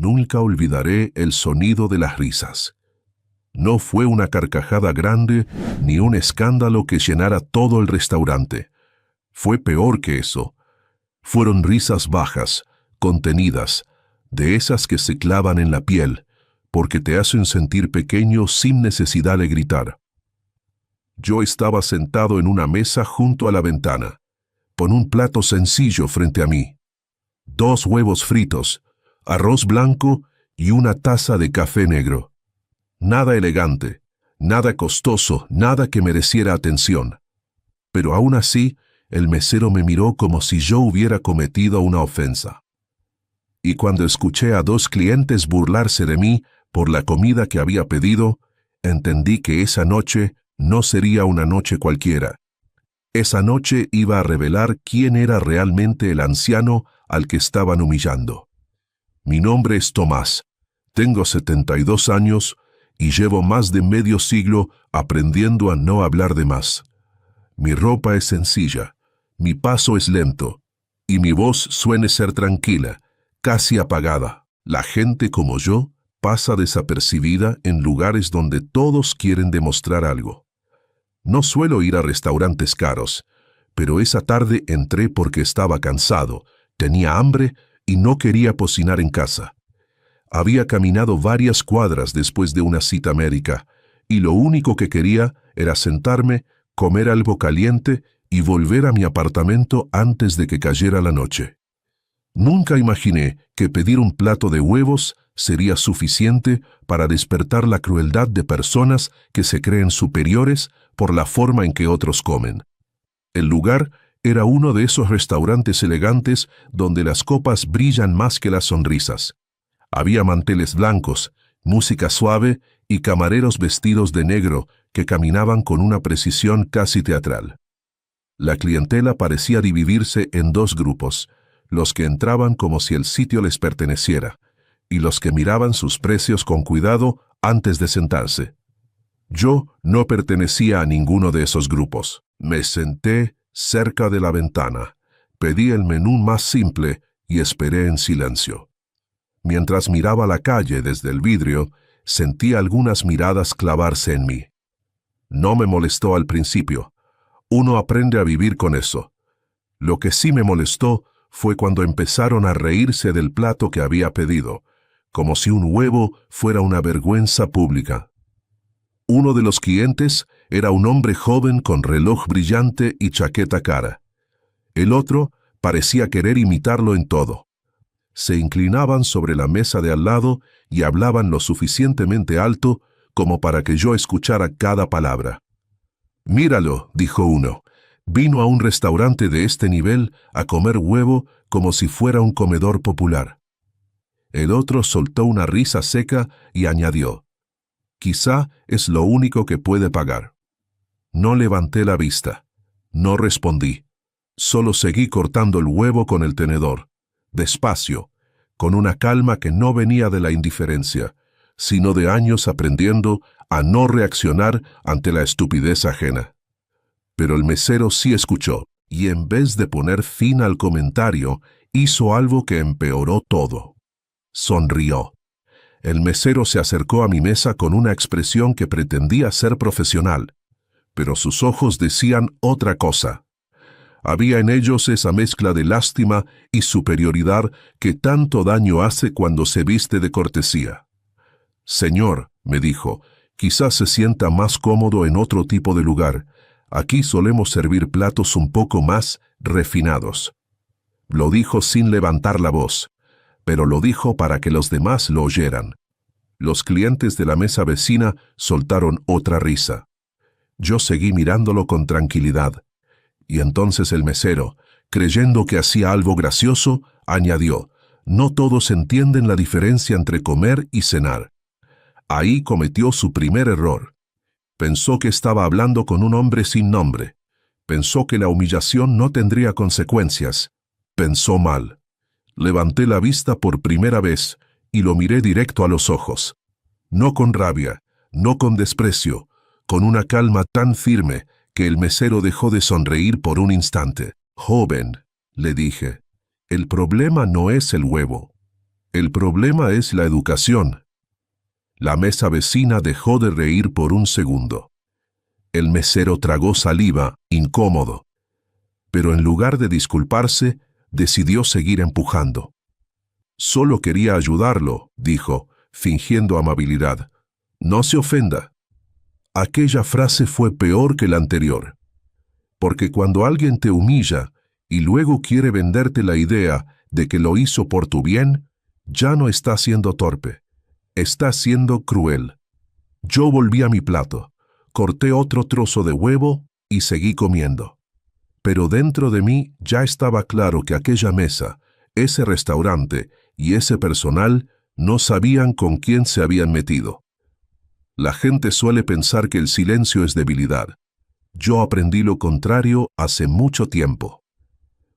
Nunca olvidaré el sonido de las risas. No fue una carcajada grande ni un escándalo que llenara todo el restaurante. Fue peor que eso. Fueron risas bajas, contenidas, de esas que se clavan en la piel, porque te hacen sentir pequeño sin necesidad de gritar. Yo estaba sentado en una mesa junto a la ventana, con un plato sencillo frente a mí. 2 huevos fritos, arroz blanco y una taza de café negro. Nada elegante, nada costoso, nada que mereciera atención. Pero aún así, el mesero me miró como si yo hubiera cometido una ofensa. Y cuando escuché a 2 clientes burlarse de mí por la comida que había pedido, entendí que esa noche no sería una noche cualquiera. Esa noche iba a revelar quién era realmente el anciano al que estaban humillando. Mi nombre es Tomás, tengo 72 años y llevo más de medio siglo aprendiendo a no hablar de más. Mi ropa es sencilla, mi paso es lento, y mi voz suele ser tranquila, casi apagada. La gente como yo pasa desapercibida en lugares donde todos quieren demostrar algo. No suelo ir a restaurantes caros, pero esa tarde entré porque estaba cansado, tenía hambre y no quería cocinar en casa. Había caminado varias cuadras después de una cita médica, y lo único que quería era sentarme, comer algo caliente y volver a mi apartamento antes de que cayera la noche. Nunca imaginé que pedir un plato de huevos sería suficiente para despertar la crueldad de personas que se creen superiores por la forma en que otros comen. El lugar era uno de esos restaurantes elegantes donde las copas brillan más que las sonrisas. Había manteles blancos, música suave y camareros vestidos de negro que caminaban con una precisión casi teatral. La clientela parecía dividirse en 2 grupos, los que entraban como si el sitio les perteneciera, y los que miraban sus precios con cuidado antes de sentarse. Yo no pertenecía a ninguno de esos grupos. Me senté cerca de la ventana, pedí el menú más simple y esperé en silencio. Mientras miraba la calle desde el vidrio, sentí algunas miradas clavarse en mí. No me molestó al principio. Uno aprende a vivir con eso. Lo que sí me molestó fue cuando empezaron a reírse del plato que había pedido, como si un huevo fuera una vergüenza pública. Uno de los clientes era un hombre joven con reloj brillante y chaqueta cara. El otro parecía querer imitarlo en todo. Se inclinaban sobre la mesa de al lado y hablaban lo suficientemente alto como para que yo escuchara cada palabra. «Míralo», dijo uno, «vino a un restaurante de este nivel a comer huevo como si fuera un comedor popular». El otro soltó una risa seca y añadió, «Quizá es lo único que puede pagar». No levanté la vista, no respondí, solo seguí cortando el huevo con el tenedor, despacio, con una calma que no venía de la indiferencia, sino de años aprendiendo a no reaccionar ante la estupidez ajena. Pero el mesero sí escuchó, y en vez de poner fin al comentario, hizo algo que empeoró todo. Sonrió. El mesero se acercó a mi mesa con una expresión que pretendía ser profesional, pero sus ojos decían otra cosa. Había en ellos esa mezcla de lástima y superioridad que tanto daño hace cuando se viste de cortesía. «Señor», me dijo, «quizás se sienta más cómodo en otro tipo de lugar. Aquí solemos servir platos un poco más refinados». Lo dijo sin levantar la voz, pero lo dijo para que los demás lo oyeran. Los clientes de la mesa vecina soltaron otra risa. Yo seguí mirándolo con tranquilidad. Y entonces el mesero, creyendo que hacía algo gracioso, añadió, «No todos entienden la diferencia entre comer y cenar». Ahí cometió su primer error. Pensó que estaba hablando con un hombre sin nombre. Pensó que la humillación no tendría consecuencias. Pensó mal. Levanté la vista por primera vez y lo miré directo a los ojos. No con rabia, no con desprecio, con una calma tan firme que el mesero dejó de sonreír por un instante. «Joven», le dije, «el problema no es el huevo. El problema es la educación. La mesa vecina dejó de reír por un segundo. El mesero tragó saliva, incómodo. Pero en lugar de disculparse, decidió seguir empujando. Solo quería ayudarlo, dijo, fingiendo amabilidad. No se ofenda. Aquella frase fue peor que la anterior. Porque cuando alguien te humilla y luego quiere venderte la idea de que lo hizo por tu bien, ya no está siendo torpe, está siendo cruel. Yo volví a mi plato, corté otro trozo de huevo y seguí comiendo. Pero dentro de mí ya estaba claro que aquella mesa, ese restaurante y ese personal no sabían con quién se habían metido. La gente suele pensar que el silencio es debilidad. Yo aprendí lo contrario hace mucho tiempo.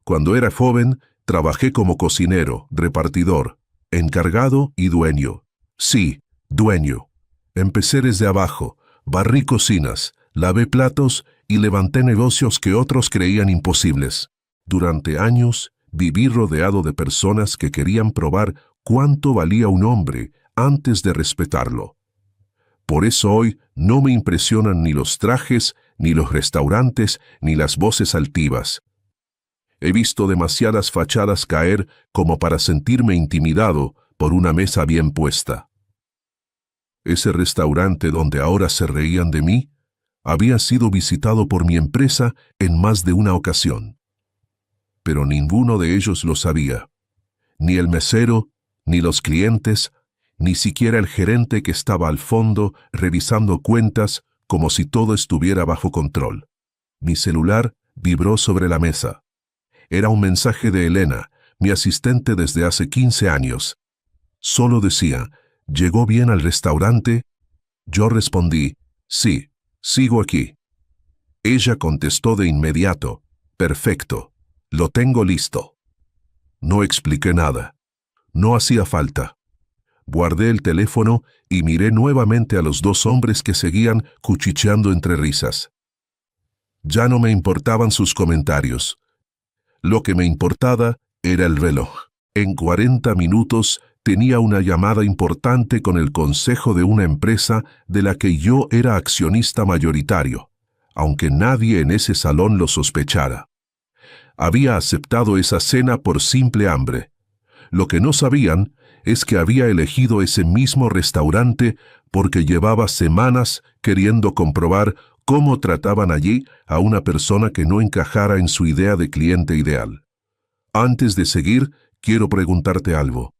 Cuando era joven, trabajé como cocinero, repartidor, encargado y dueño. Sí, dueño. Empecé desde abajo, barrí cocinas, lavé platos y levanté negocios que otros creían imposibles. Durante años, viví rodeado de personas que querían probar cuánto valía un hombre antes de respetarlo. Por eso hoy no me impresionan ni los trajes, ni los restaurantes, ni las voces altivas. He visto demasiadas fachadas caer como para sentirme intimidado por una mesa bien puesta. Ese restaurante donde ahora se reían de mí había sido visitado por mi empresa en más de una ocasión. Pero ninguno de ellos lo sabía. Ni el mesero, ni los clientes, ni siquiera el gerente que estaba al fondo revisando cuentas como si todo estuviera bajo control. Mi celular vibró sobre la mesa. Era un mensaje de Elena, mi asistente desde hace 15 años. Solo decía, ¿llegó bien al restaurante? Yo respondí, sí, sigo aquí. Ella contestó de inmediato, perfecto, lo tengo listo. No expliqué nada. No hacía falta. Guardé el teléfono y miré nuevamente a los dos hombres que seguían cuchicheando entre risas. Ya no me importaban sus comentarios. Lo que me importaba era el reloj. En 40 minutos tenía una llamada importante con el consejo de una empresa de la que yo era accionista mayoritario, aunque nadie en ese salón lo sospechara. Había aceptado esa cena por simple hambre. Lo que no sabían es que había elegido ese mismo restaurante porque llevaba semanas queriendo comprobar cómo trataban allí a una persona que no encajara en su idea de cliente ideal. Antes de seguir, quiero preguntarte algo.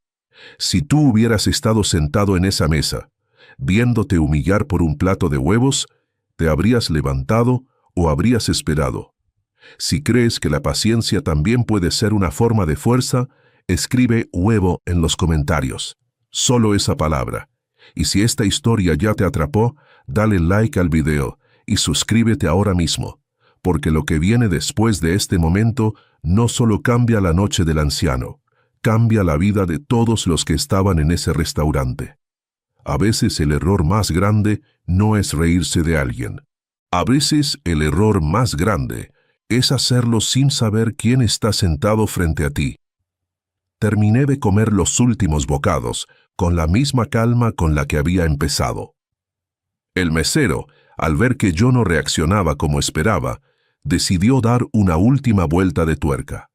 Si tú hubieras estado sentado en esa mesa, viéndote humillar por un plato de huevos, ¿te habrías levantado o habrías esperado? Si crees que la paciencia también puede ser una forma de fuerza, escribe huevo en los comentarios. Solo esa palabra. Y si esta historia ya te atrapó, dale like al video y suscríbete ahora mismo, porque lo que viene después de este momento no solo cambia la noche del anciano, cambia la vida de todos los que estaban en ese restaurante. A veces el error más grande no es reírse de alguien. A veces el error más grande es hacerlo sin saber quién está sentado frente a ti. Terminé de comer los últimos bocados con la misma calma con la que había empezado. El mesero, al ver que yo no reaccionaba como esperaba, decidió dar una última vuelta de tuerca.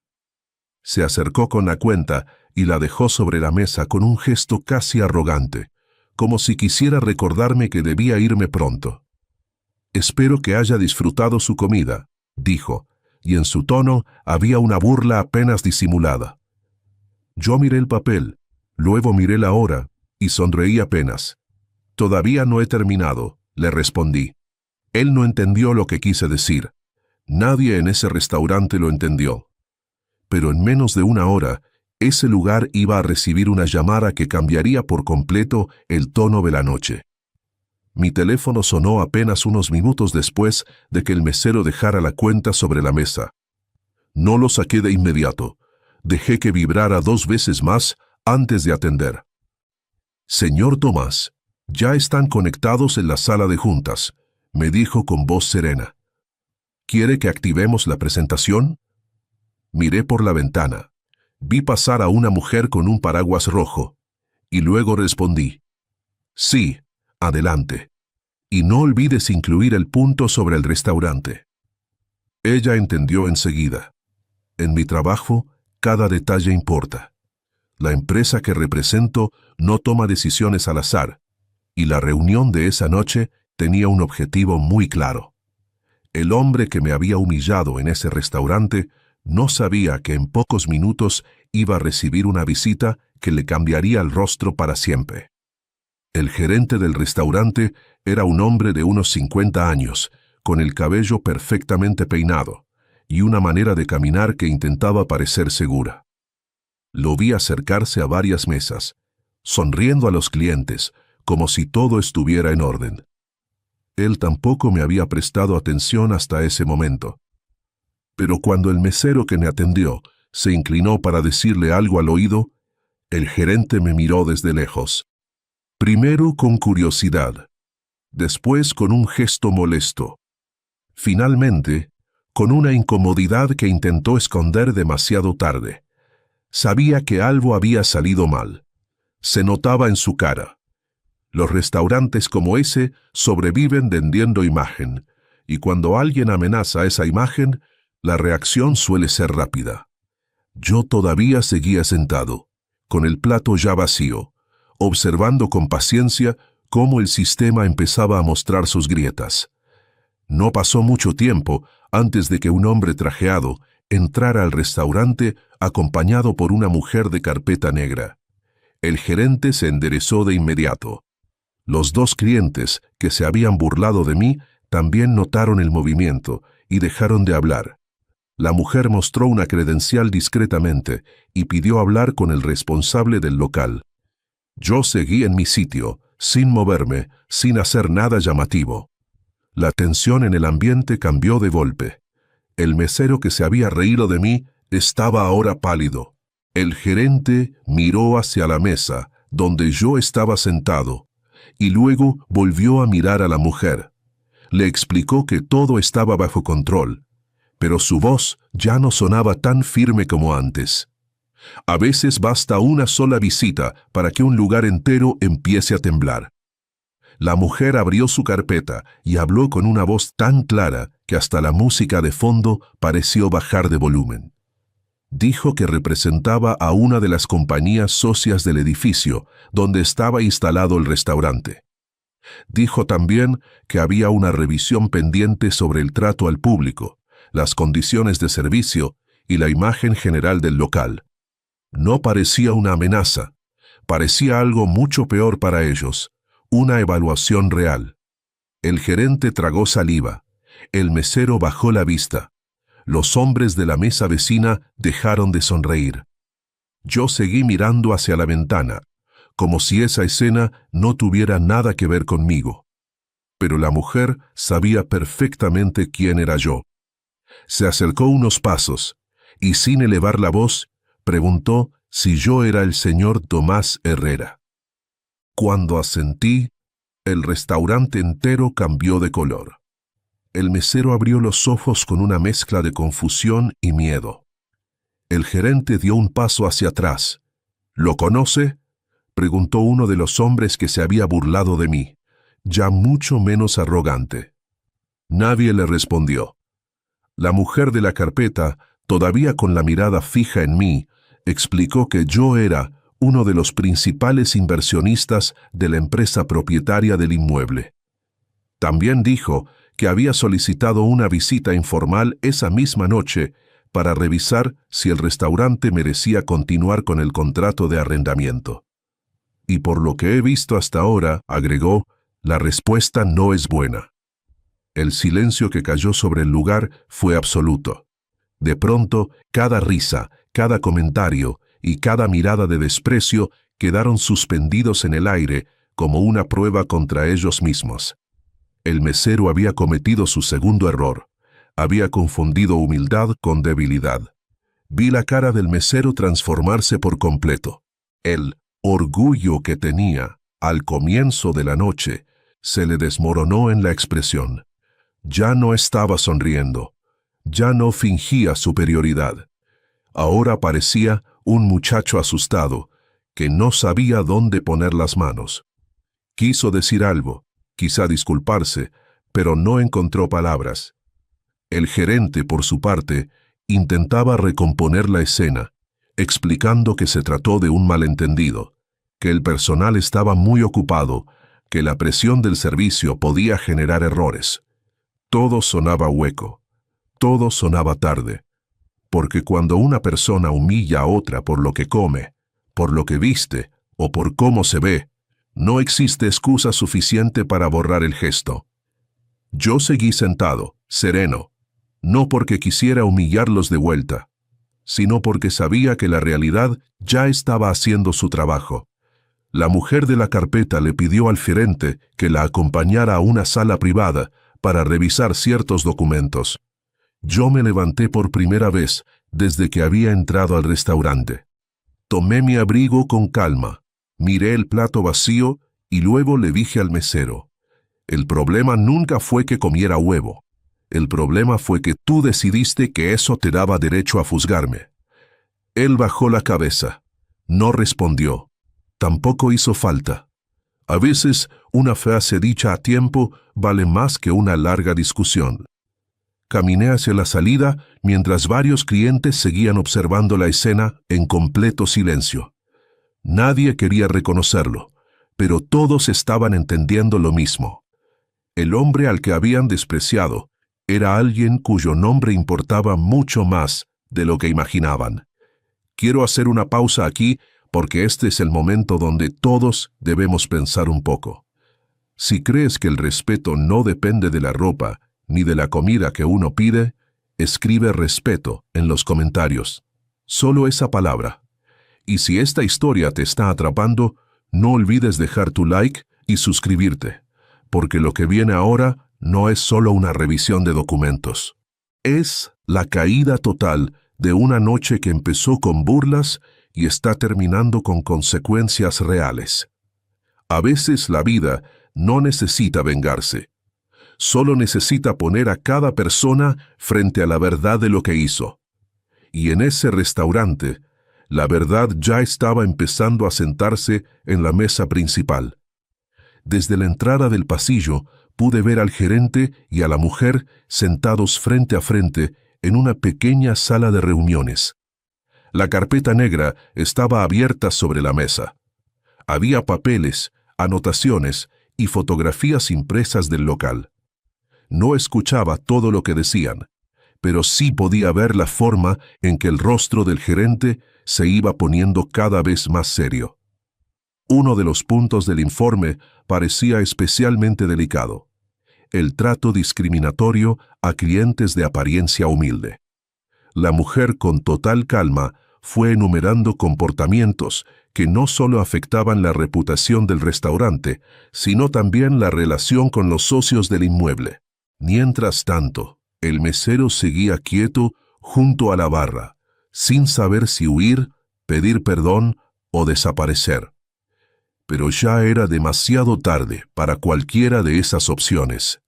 Se acercó con la cuenta y la dejó sobre la mesa con un gesto casi arrogante, como si quisiera recordarme que debía irme pronto. «Espero que haya disfrutado su comida», dijo, y en su tono había una burla apenas disimulada. Yo miré el papel, luego miré la hora y sonreí apenas. «Todavía no he terminado», le respondí. Él no entendió lo que quise decir. Nadie en ese restaurante lo entendió. Pero en menos de una hora, ese lugar iba a recibir una llamada que cambiaría por completo el tono de la noche. Mi teléfono sonó apenas unos minutos después de que el mesero dejara la cuenta sobre la mesa. No lo saqué de inmediato. Dejé que vibrara 2 veces más antes de atender. «Señor Tomás, ya están conectados en la sala de juntas», me dijo con voz serena. «¿Quiere que activemos la presentación?» Miré por la ventana. Vi pasar a una mujer con un paraguas rojo, y luego respondí, sí, adelante. Y no olvides incluir el punto sobre el restaurante. Ella entendió enseguida. En mi trabajo, cada detalle importa. La empresa que represento no toma decisiones al azar, y la reunión de esa noche tenía un objetivo muy claro. El hombre que me había humillado en ese restaurante no sabía que en pocos minutos iba a recibir una visita que le cambiaría el rostro para siempre. El gerente del restaurante era un hombre de unos 50 años, con el cabello perfectamente peinado y una manera de caminar que intentaba parecer segura. Lo vi acercarse a varias mesas, sonriendo a los clientes, como si todo estuviera en orden. Él tampoco me había prestado atención hasta ese momento. Pero cuando el mesero que me atendió se inclinó para decirle algo al oído, el gerente me miró desde lejos. Primero con curiosidad, después con un gesto molesto. Finalmente, con una incomodidad que intentó esconder demasiado tarde. Sabía que algo había salido mal. Se notaba en su cara. Los restaurantes como ese sobreviven vendiendo imagen, y cuando alguien amenaza esa imagen, la reacción suele ser rápida. Yo todavía seguía sentado, con el plato ya vacío, observando con paciencia cómo el sistema empezaba a mostrar sus grietas. No pasó mucho tiempo antes de que un hombre trajeado entrara al restaurante acompañado por una mujer de carpeta negra. El gerente se enderezó de inmediato. Los dos clientes que se habían burlado de mí también notaron el movimiento y dejaron de hablar. La mujer mostró una credencial discretamente y pidió hablar con el responsable del local. Yo seguí en mi sitio, sin moverme, sin hacer nada llamativo. La tensión en el ambiente cambió de golpe. El mesero que se había reído de mí estaba ahora pálido. El gerente miró hacia la mesa, donde yo estaba sentado, y luego volvió a mirar a la mujer. Le explicó que todo estaba bajo control, pero su voz ya no sonaba tan firme como antes. A veces basta una sola visita para que un lugar entero empiece a temblar. La mujer abrió su carpeta y habló con una voz tan clara que hasta la música de fondo pareció bajar de volumen. Dijo que representaba a una de las compañías socias del edificio donde estaba instalado el restaurante. Dijo también que había una revisión pendiente sobre el trato al público, las condiciones de servicio y la imagen general del local. No parecía una amenaza, parecía algo mucho peor para ellos, una evaluación real. El gerente tragó saliva, el mesero bajó la vista. Los hombres de la mesa vecina dejaron de sonreír. Yo seguí mirando hacia la ventana, como si esa escena no tuviera nada que ver conmigo. Pero la mujer sabía perfectamente quién era yo. Se acercó unos pasos y, sin elevar la voz, preguntó si yo era el señor Tomás Herrera. Cuando asentí, el restaurante entero cambió de color. El mesero abrió los ojos con una mezcla de confusión y miedo. El gerente dio un paso hacia atrás. ¿Lo conoce?, preguntó uno de los hombres que se había burlado de mí, ya mucho menos arrogante. Nadie le respondió. La mujer de la carpeta, todavía con la mirada fija en mí, explicó que yo era uno de los principales inversionistas de la empresa propietaria del inmueble. También dijo que había solicitado una visita informal esa misma noche para revisar si el restaurante merecía continuar con el contrato de arrendamiento. Y por lo que he visto hasta ahora, agregó, la respuesta no es buena. El silencio que cayó sobre el lugar fue absoluto. De pronto, cada risa, cada comentario y cada mirada de desprecio quedaron suspendidos en el aire como una prueba contra ellos mismos. El mesero había cometido su segundo error. Había confundido humildad con debilidad. Vi la cara del mesero transformarse por completo. El orgullo que tenía al comienzo de la noche se le desmoronó en la expresión. Ya no estaba sonriendo. Ya no fingía superioridad. Ahora parecía un muchacho asustado, que no sabía dónde poner las manos. Quiso decir algo, quizá disculparse, pero no encontró palabras. El gerente, por su parte, intentaba recomponer la escena, explicando que se trató de un malentendido, que el personal estaba muy ocupado, que la presión del servicio podía generar errores. Todo sonaba hueco, todo sonaba tarde, porque cuando una persona humilla a otra por lo que come, por lo que viste o por cómo se ve, no existe excusa suficiente para borrar el gesto. Yo seguí sentado, sereno, no porque quisiera humillarlos de vuelta, sino porque sabía que la realidad ya estaba haciendo su trabajo. La mujer de la carpeta le pidió al gerente que la acompañara a una sala privada para revisar ciertos documentos. Yo me levanté por primera vez desde que había entrado al restaurante. Tomé mi abrigo con calma, miré el plato vacío y luego le dije al mesero: el problema nunca fue que comiera huevo. El problema fue que tú decidiste que eso te daba derecho a juzgarme. Él bajó la cabeza. No respondió. Tampoco hizo falta. A veces, una frase dicha a tiempo vale más que una larga discusión. Caminé hacia la salida mientras varios clientes seguían observando la escena en completo silencio. Nadie quería reconocerlo, pero todos estaban entendiendo lo mismo. El hombre al que habían despreciado era alguien cuyo nombre importaba mucho más de lo que imaginaban. Quiero hacer una pausa aquí porque este es el momento donde todos debemos pensar un poco. Si crees que el respeto no depende de la ropa ni de la comida que uno pide, escribe respeto en los comentarios. Solo esa palabra. Y si esta historia te está atrapando, no olvides dejar tu like y suscribirte, porque lo que viene ahora no es solo una revisión de documentos. Es la caída total de una noche que empezó con burlas y está terminando con consecuencias reales. A veces la vida no necesita vengarse. Solo necesita poner a cada persona frente a la verdad de lo que hizo. Y en ese restaurante, la verdad ya estaba empezando a sentarse en la mesa principal. Desde la entrada del pasillo, pude ver al gerente y a la mujer sentados frente a frente en una pequeña sala de reuniones. La carpeta negra estaba abierta sobre la mesa. Había papeles, anotaciones y fotografías impresas del local. No escuchaba todo lo que decían, pero sí podía ver la forma en que el rostro del gerente se iba poniendo cada vez más serio. Uno de los puntos del informe parecía especialmente delicado: el trato discriminatorio a clientes de apariencia humilde. La mujer, con total calma, fue enumerando comportamientos que no solo afectaban la reputación del restaurante, sino también la relación con los socios del inmueble. Mientras tanto, el mesero seguía quieto junto a la barra, sin saber si huir, pedir perdón o desaparecer. Pero ya era demasiado tarde para cualquiera de esas opciones.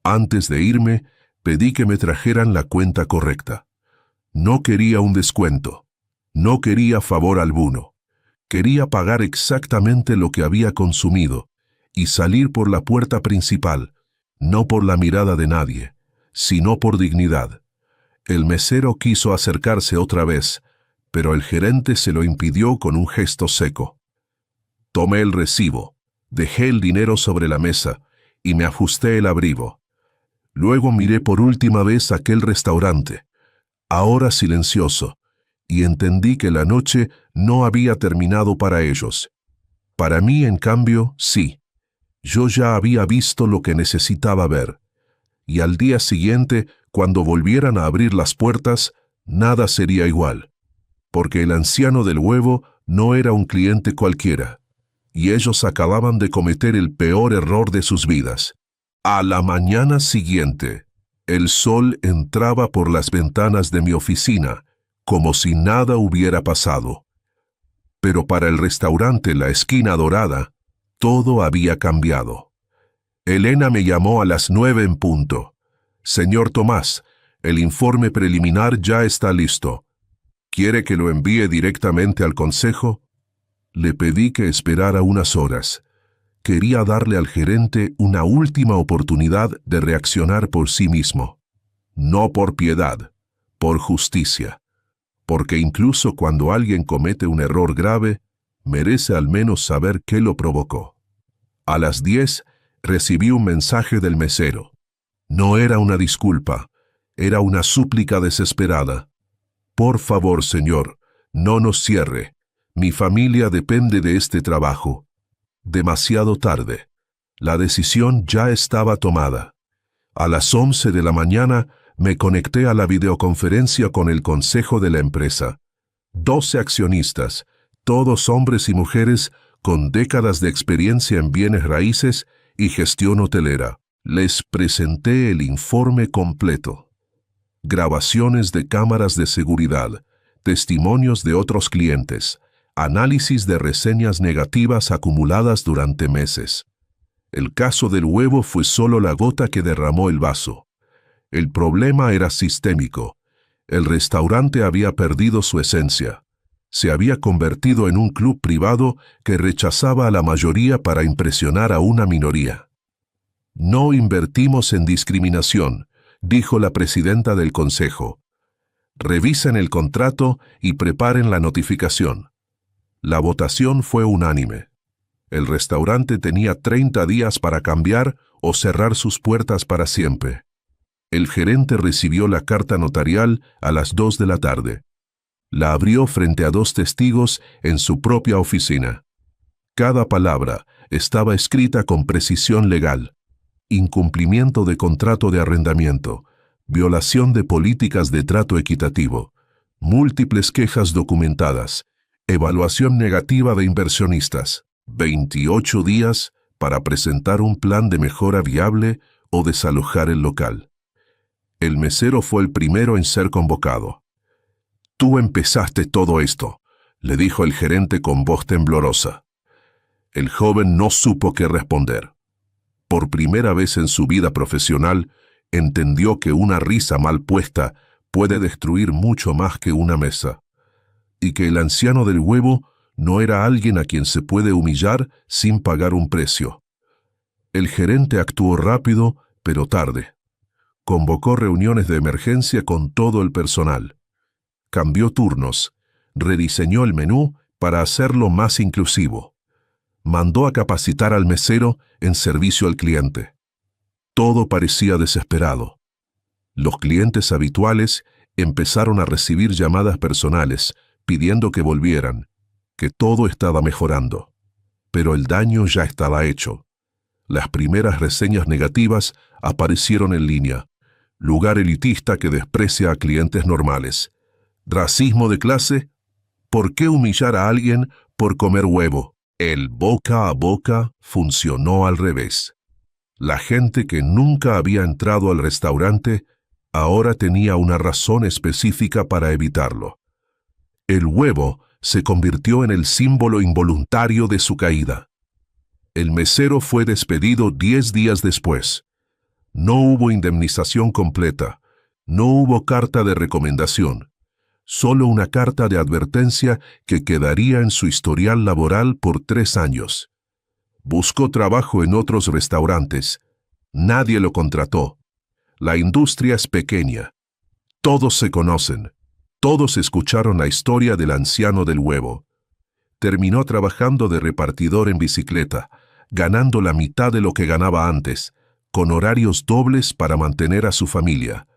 Antes de irme, pedí que me trajeran la cuenta correcta. No quería un descuento, no quería favor alguno. Quería pagar exactamente lo que había consumido y salir por la puerta principal, no por la mirada de nadie, sino por dignidad. El mesero quiso acercarse otra vez, pero el gerente se lo impidió con un gesto seco. Tomé el recibo, dejé el dinero sobre la mesa y me ajusté el abrigo. Luego miré por última vez aquel restaurante, ahora silencioso, y entendí que la noche no había terminado para ellos. Para mí, en cambio, sí. Yo ya había visto lo que necesitaba ver. Y al día siguiente, cuando volvieran a abrir las puertas, nada sería igual. Porque el anciano del huevo no era un cliente cualquiera. Y ellos acababan de cometer el peor error de sus vidas. A la mañana siguiente, el sol entraba por las ventanas de mi oficina, como si nada hubiera pasado. Pero para el restaurante La Esquina Dorada, todo había cambiado. Elena me llamó a las 9 en punto. Señor Tomás, el informe preliminar ya está listo. ¿Quiere que lo envíe directamente al consejo? Le pedí que esperara unas horas. Quería darle al gerente una última oportunidad de reaccionar por sí mismo. No por piedad, por justicia. Porque incluso cuando alguien comete un error grave, merece al menos saber qué lo provocó. A las 10 recibí un mensaje del mesero. No era una disculpa, era una súplica desesperada. Por favor, señor, no nos cierre. Mi familia depende de este trabajo. Demasiado tarde. La decisión ya estaba tomada. A las 11 de la mañana me conecté a la videoconferencia con el consejo de la empresa. 12 accionistas, todos hombres y mujeres con décadas de experiencia en bienes raíces y gestión hotelera. Les presenté el informe completo. Grabaciones de cámaras de seguridad, testimonios de otros clientes, análisis de reseñas negativas acumuladas durante meses. El caso del huevo fue solo la gota que derramó el vaso. El problema era sistémico. El restaurante había perdido su esencia. Se había convertido en un club privado que rechazaba a la mayoría para impresionar a una minoría. No invertimos en discriminación, dijo la presidenta del consejo. Revisen el contrato y preparen la notificación. La votación fue unánime. El restaurante tenía 30 días para cambiar o cerrar sus puertas para siempre. El gerente recibió la carta notarial a las 2 de la tarde. La abrió frente a 2 testigos en su propia oficina. Cada palabra estaba escrita con precisión legal. Incumplimiento de contrato de arrendamiento, violación de políticas de trato equitativo, múltiples quejas documentadas, evaluación negativa de inversionistas, 28 días para presentar un plan de mejora viable o desalojar el local. El mesero fue el primero en ser convocado. «Tú empezaste todo esto», le dijo el gerente con voz temblorosa. El joven no supo qué responder. Por primera vez en su vida profesional, entendió que una risa mal puesta puede destruir mucho más que una mesa, y que el anciano del huevo no era alguien a quien se puede humillar sin pagar un precio. El gerente actuó rápido, pero tarde. Convocó reuniones de emergencia con todo el personal. Cambió turnos, rediseñó el menú para hacerlo más inclusivo. Mandó a capacitar al mesero en servicio al cliente. Todo parecía desesperado. Los clientes habituales empezaron a recibir llamadas personales pidiendo que volvieran, que todo estaba mejorando. Pero el daño ya estaba hecho. Las primeras reseñas negativas aparecieron en línea. Lugar elitista que desprecia a clientes normales. ¿Racismo de clase? ¿Por qué humillar a alguien por comer huevo? El boca a boca funcionó al revés. La gente que nunca había entrado al restaurante ahora tenía una razón específica para evitarlo. El huevo se convirtió en el símbolo involuntario de su caída. El mesero fue despedido 10 días después. No hubo indemnización completa, no hubo carta de recomendación. Solo una carta de advertencia que quedaría en su historial laboral por 3 años. Buscó trabajo en otros restaurantes. Nadie lo contrató. La industria es pequeña. Todos se conocen. Todos escucharon la historia del anciano del huevo. Terminó trabajando de repartidor en bicicleta, ganando la mitad de lo que ganaba antes, con horarios dobles para mantener a su familia.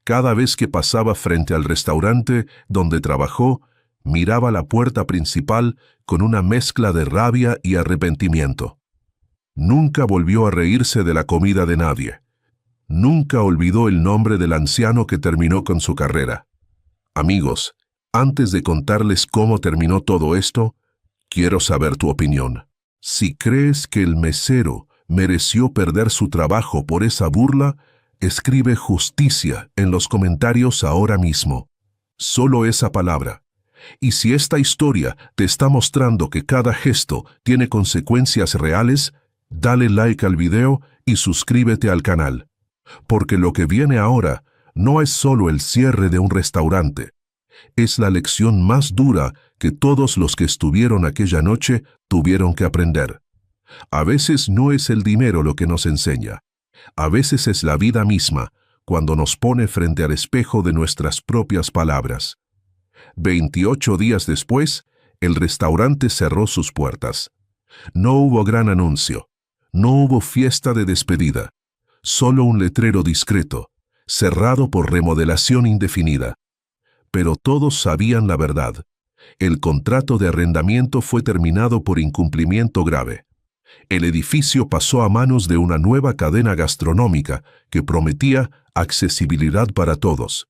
Cada vez que pasaba frente al restaurante donde trabajó, miraba la puerta principal con una mezcla de rabia y arrepentimiento. Nunca volvió a reírse de la comida de nadie. Nunca olvidó el nombre del anciano que terminó con su carrera. Amigos, antes de contarles cómo terminó todo esto, quiero saber tu opinión. Si crees que el mesero mereció perder su trabajo por esa burla, escribe justicia en los comentarios ahora mismo. Solo esa palabra. Y si esta historia te está mostrando que cada gesto tiene consecuencias reales, dale like al video y suscríbete al canal. Porque lo que viene ahora no es solo el cierre de un restaurante. Es la lección más dura que todos los que estuvieron aquella noche tuvieron que aprender. A veces no es el dinero lo que nos enseña. A veces es la vida misma, cuando nos pone frente al espejo de nuestras propias palabras. 28 días después, el restaurante cerró sus puertas. No hubo gran anuncio. No hubo fiesta de despedida. Solo un letrero discreto, cerrado por remodelación indefinida. Pero todos sabían la verdad. El contrato de arrendamiento fue terminado por incumplimiento grave. El edificio pasó a manos de una nueva cadena gastronómica que prometía accesibilidad para todos.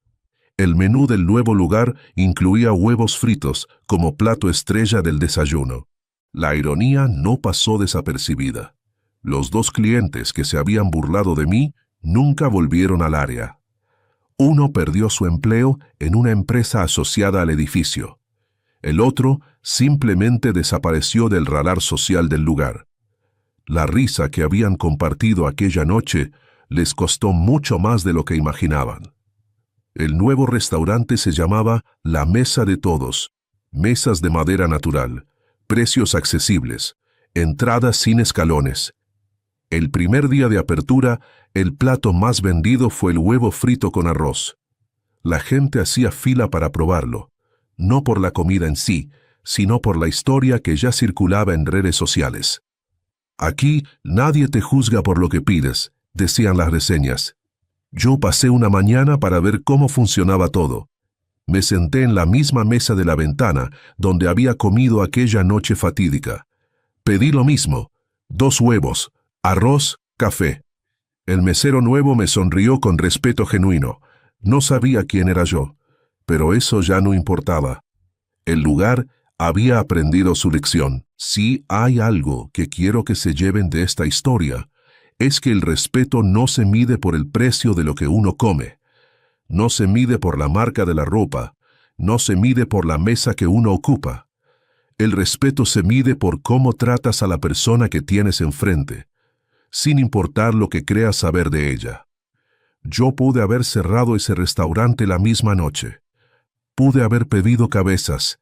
El menú del nuevo lugar incluía huevos fritos como plato estrella del desayuno. La ironía no pasó desapercibida. Los 2 clientes que se habían burlado de mí nunca volvieron al área. Uno perdió su empleo en una empresa asociada al edificio. El otro simplemente desapareció del radar social del lugar. La risa que habían compartido aquella noche les costó mucho más de lo que imaginaban. El nuevo restaurante se llamaba La Mesa de Todos, mesas de madera natural, precios accesibles, entradas sin escalones. El primer día de apertura, el plato más vendido fue el huevo frito con arroz. La gente hacía fila para probarlo, no por la comida en sí, sino por la historia que ya circulaba en redes sociales. Aquí nadie te juzga por lo que pides, decían las reseñas. Yo pasé una mañana para ver cómo funcionaba todo. Me senté en la misma mesa de la ventana donde había comido aquella noche fatídica. Pedí lo mismo, 2 huevos, arroz, café. El mesero nuevo me sonrió con respeto genuino. No sabía quién era yo, pero eso ya no importaba. El lugar había aprendido su lección. Si hay algo que quiero que se lleven de esta historia, es que el respeto no se mide por el precio de lo que uno come. No se mide por la marca de la ropa. No se mide por la mesa que uno ocupa. El respeto se mide por cómo tratas a la persona que tienes enfrente, sin importar lo que creas saber de ella. Yo pude haber cerrado ese restaurante la misma noche. Pude haber pedido cabezas.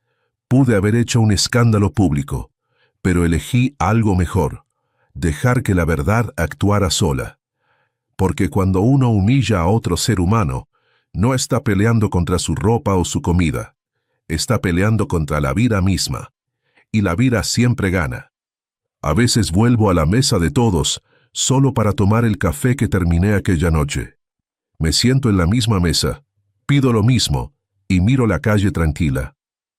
Pude haber hecho un escándalo público. Pero elegí algo mejor: dejar que la verdad actuara sola. Porque cuando uno humilla a otro ser humano, no está peleando contra su ropa o su comida. Está peleando contra la vida misma. Y la vida siempre gana. A veces vuelvo a la mesa de todos solo para tomar el café que terminé aquella noche. Me siento en la misma mesa, pido lo mismo y miro la calle tranquila.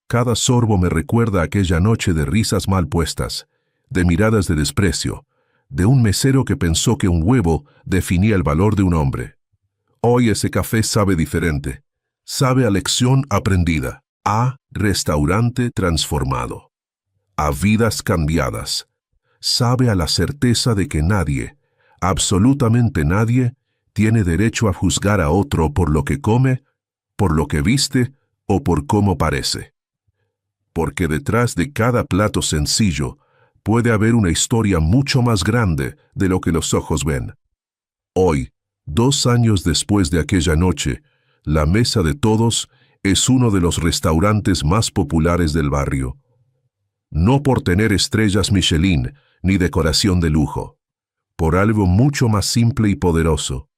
Cada sorbo me recuerda aquella noche de risas mal puestas, de miradas de desprecio, de un mesero que pensó que un huevo definía el valor de un hombre. Hoy ese café sabe diferente, sabe a lección aprendida, a restaurante transformado, a vidas cambiadas. Sabe a la certeza de que nadie, absolutamente nadie, tiene derecho a juzgar a otro por lo que come, por lo que viste o por cómo parece. Porque detrás de cada plato sencillo puede haber una historia mucho más grande de lo que los ojos ven. Hoy, 2 años después de aquella noche, La Mesa de Todos es uno de los restaurantes más populares del barrio. No por tener estrellas Michelin ni decoración de lujo, por algo mucho más simple y poderoso.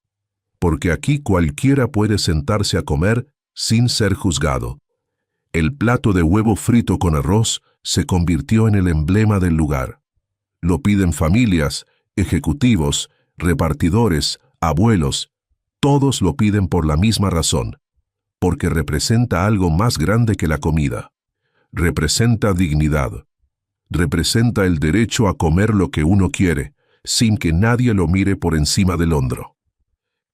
Porque aquí cualquiera puede sentarse a comer sin ser juzgado. El plato de huevo frito con arroz se convirtió en el emblema del lugar. Lo piden familias, ejecutivos, repartidores, abuelos. Todos lo piden por la misma razón. Porque representa algo más grande que la comida. Representa dignidad. Representa el derecho a comer lo que uno quiere, sin que nadie lo mire por encima del hombro.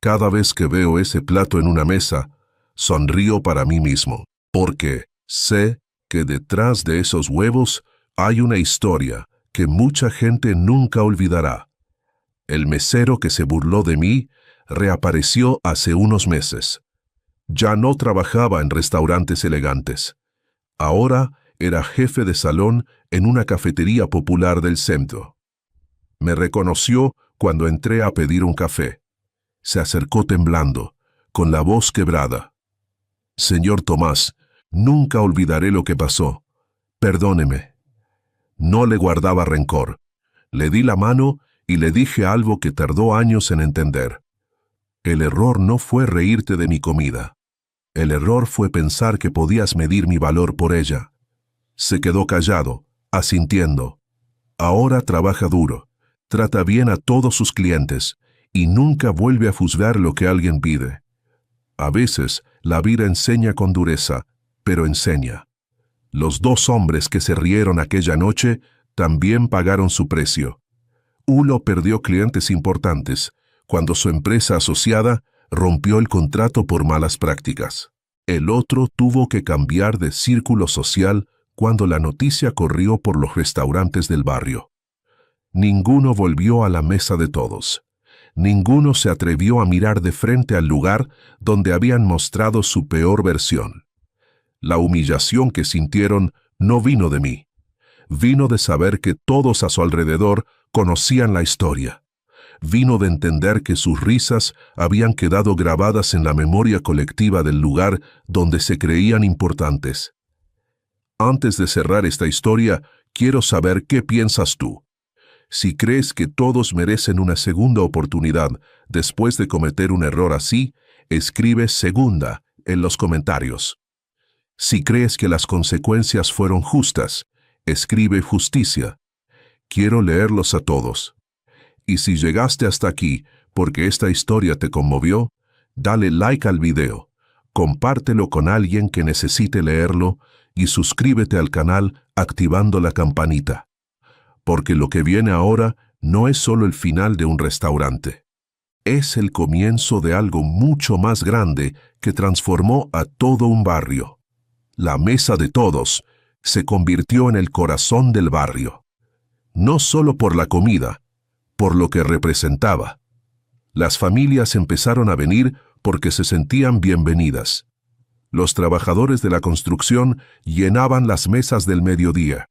Cada vez que veo ese plato en una mesa, sonrío para mí mismo, porque sé que detrás de esos huevos hay una historia que mucha gente nunca olvidará. El mesero que se burló de mí reapareció hace unos meses. Ya no trabajaba en restaurantes elegantes. Ahora era jefe de salón en una cafetería popular del centro. Me reconoció cuando entré a pedir un café. Se acercó temblando, con la voz quebrada. «Señor Tomás, Nunca olvidaré lo que pasó. Perdóneme. No le guardaba rencor. Le di la mano y le dije algo que tardó años en entender. El error no fue reírte de mi comida. El error fue pensar que podías medir mi valor por ella. Se quedó callado, asintiendo. Ahora trabaja duro, trata bien a todos sus clientes y nunca vuelve a juzgar lo que alguien pide. A veces la vida enseña con dureza, pero enseña. Los dos hombres que se rieron aquella noche también pagaron su precio. Uno perdió clientes importantes cuando su empresa asociada rompió el contrato por malas prácticas. El otro tuvo que cambiar de círculo social cuando la noticia corrió por los restaurantes del barrio. Ninguno volvió a la mesa de todos. Ninguno se atrevió a mirar de frente al lugar donde habían mostrado su peor versión. La humillación que sintieron no vino de mí. Vino de saber que todos a su alrededor conocían la historia. Vino de entender que sus risas habían quedado grabadas en la memoria colectiva del lugar donde se creían importantes. Antes de cerrar esta historia, quiero saber qué piensas tú. Si crees que todos merecen una segunda oportunidad después de cometer un error así, escribe segunda en los comentarios. Si crees que las consecuencias fueron justas, escribe justicia. Quiero leerlos a todos. Y si llegaste hasta aquí porque esta historia te conmovió, dale like al video, compártelo con alguien que necesite leerlo y suscríbete al canal activando la campanita. Porque lo que viene ahora no es solo el final de un restaurante. Es el comienzo de algo mucho más grande que transformó a todo un barrio. La mesa de todos se convirtió en el corazón del barrio. No solo por la comida, por lo que representaba. Las familias empezaron a venir porque se sentían bienvenidas. Los trabajadores de la construcción llenaban las mesas del mediodía.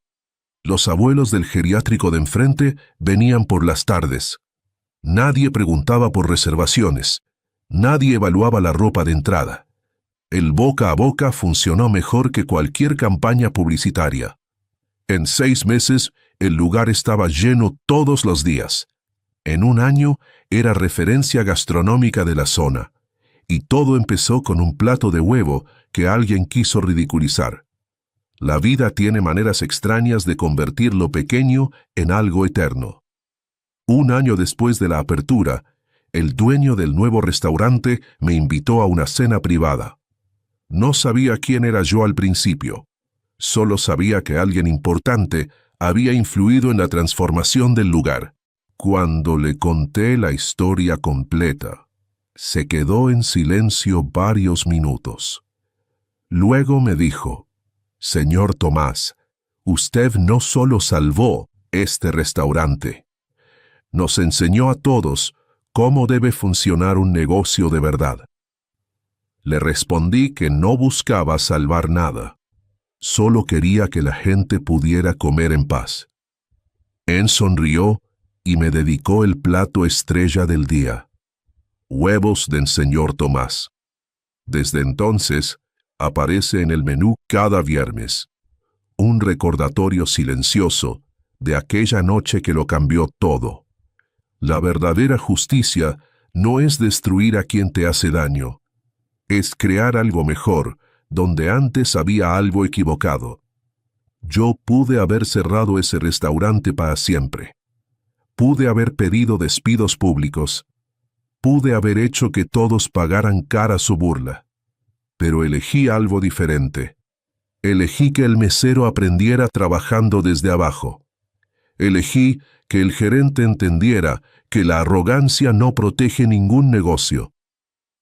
Los abuelos del geriátrico de enfrente venían por las tardes. Nadie preguntaba por reservaciones. Nadie evaluaba la ropa de entrada. El boca a boca funcionó mejor que cualquier campaña publicitaria. En 6 meses, el lugar estaba lleno todos los días. En un año, era referencia gastronómica de la zona. Y todo empezó con un plato de huevo que alguien quiso ridiculizar. La vida tiene maneras extrañas de convertir lo pequeño en algo eterno. Un año después de la apertura, el dueño del nuevo restaurante me invitó a una cena privada. No sabía quién era yo al principio. Solo sabía que alguien importante había influido en la transformación del lugar. Cuando le conté la historia completa, se quedó en silencio varios minutos. Luego me dijo: «Señor Tomás, usted no solo salvó este restaurante, nos enseñó a todos cómo debe funcionar un negocio de verdad». Le respondí que no buscaba salvar nada. Solo quería que la gente pudiera comer en paz. Él sonrió y me dedicó el plato estrella del día: huevos del señor Tomás. Desde entonces, aparece en el menú cada viernes. Un recordatorio silencioso de aquella noche que lo cambió todo. La verdadera justicia no es destruir a quien te hace daño. Es crear algo mejor, donde antes había algo equivocado. Yo pude haber cerrado ese restaurante para siempre. Pude haber pedido despidos públicos. Pude haber hecho que todos pagaran cara su burla. Pero elegí algo diferente. Elegí que el mesero aprendiera trabajando desde abajo. Elegí que el gerente entendiera que la arrogancia no protege ningún negocio.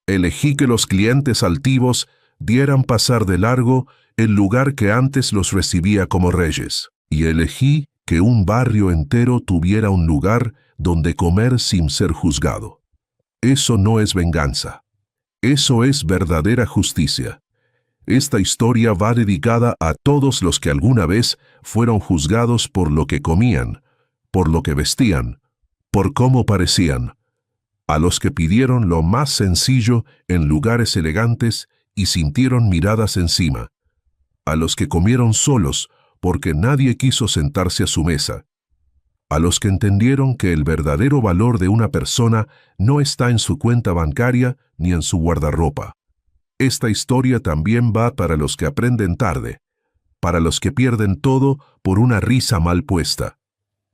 Elegí que los clientes altivos dieran pasar de largo el lugar que antes los recibía como reyes. Y elegí que un barrio entero tuviera un lugar donde comer sin ser juzgado. Eso no es venganza. Eso es verdadera justicia. Esta historia va dedicada a todos los que alguna vez fueron juzgados por lo que comían, por lo que vestían, por cómo parecían. A los que pidieron lo más sencillo en lugares elegantes y sintieron miradas encima. a los que comieron solos porque nadie quiso sentarse a su mesa, a los que entendieron que el verdadero valor de una persona no está en su cuenta bancaria ni en su guardarropa. Esta historia también va para los que aprenden tarde, para los que pierden todo por una risa mal puesta,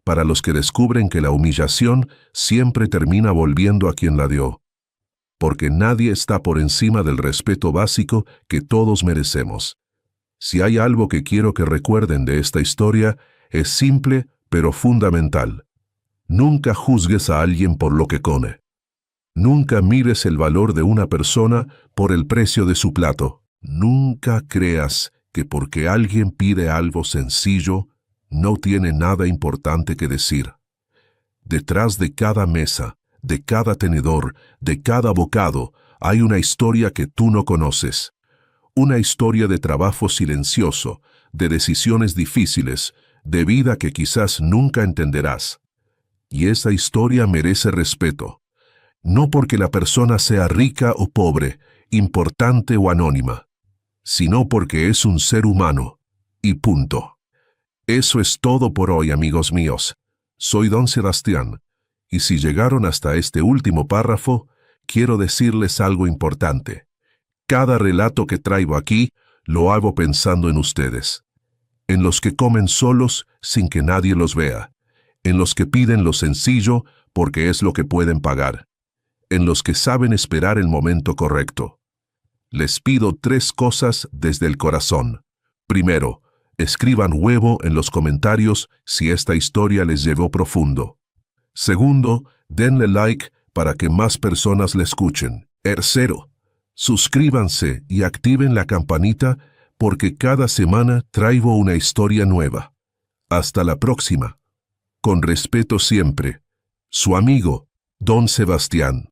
para los que descubren que la humillación siempre termina volviendo a quien la dio, porque nadie está por encima del respeto básico que todos merecemos. Si hay algo que quiero que recuerden de esta historia, es simple pero fundamental. Nunca juzgues a alguien por lo que come. Nunca mires el valor de una persona por el precio de su plato. Nunca creas que porque alguien pide algo sencillo, no tiene nada importante que decir. Detrás de cada mesa, de cada tenedor, de cada bocado, hay una historia que tú no conoces. Una historia de trabajo silencioso, de decisiones difíciles, de vida que quizás nunca entenderás. Y esa historia merece respeto. No porque la persona sea rica o pobre, importante o anónima, sino porque es un ser humano. Y punto. Eso es todo por hoy, amigos míos. Soy Don Sebastián, y si llegaron hasta este último párrafo, quiero decirles algo importante. Cada relato que traigo aquí, lo hago pensando en ustedes. En los que comen solos sin que nadie los vea. En los que piden lo sencillo porque es lo que pueden pagar. En los que saben esperar el momento correcto. Les pido 3 cosas desde el corazón. Primero, escriban huevo en los comentarios si esta historia les llegó profundo. Segundo, denle like para que más personas la escuchen. Tercero, suscríbanse y activen la campanita porque cada semana traigo una historia nueva. Hasta la próxima. Con respeto siempre. Su amigo, Don Sebastián.